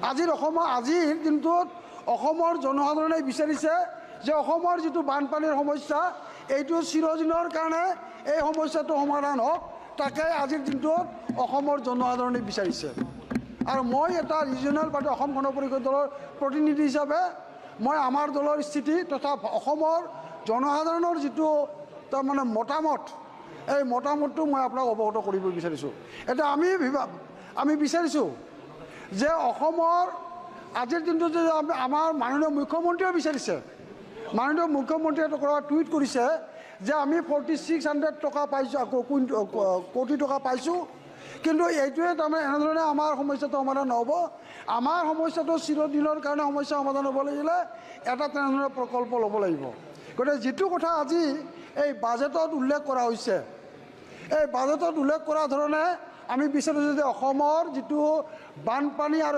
আজিৰ দিনটোত অসমৰ জনসাধাৰণে বিচাৰিছে যে অসমৰ যিটো বানপানীৰ সমস্যা এইটো চিৰদিনৰ কাৰণে এই সমস্যাটো সমাধান হওক, তাকে আজিৰ দিনটোত অসমৰ জনসাধাৰণে বিচাৰিছে। আৰু মই এটা ৰিজনেল পাৰ্টি অসম গণ পৰিষদ দলৰ প্ৰতিনিধি হিচাপে মই আমাৰ দলৰ স্থিতি তথা অসমৰ জনসাধাৰণৰ যিটো তাৰমানে মতামত, এই মতামতটো মই আপোনাক অৱগত কৰিব বিচাৰিছোঁ। এতিয়া আমি বিচাৰিছোঁ যে অসমৰ আজিৰ দিনটোত যে আমাৰ মাননীয় মুখ্যমন্ত্ৰীয়ে বিচাৰিছে, মাননীয় মুখ্যমন্ত্ৰীয়ে টুইট কৰিছে যে আমি 4600 টকা পাইছোঁ, কোটি টকা পাইছোঁ, কিন্তু এইটোৱে তাৰমানে এনেধৰণে আমাৰ সমস্যাটো সমাধান নহ'ব। আমাৰ সমস্যাটো চিৰদিনৰ কাৰণে সমস্যা সমাধান হ'ব লাগিলে এটা তেনেধৰণৰ প্ৰকল্প ল'ব লাগিব। গতিকে যিটো কথা আজি এই বাজেটত উল্লেখ কৰা হৈছে, এই বাজেটত উল্লেখ কৰা ধৰণে আমি বিচাৰিছোঁ যে অসমৰ যিটো বানপানী আৰু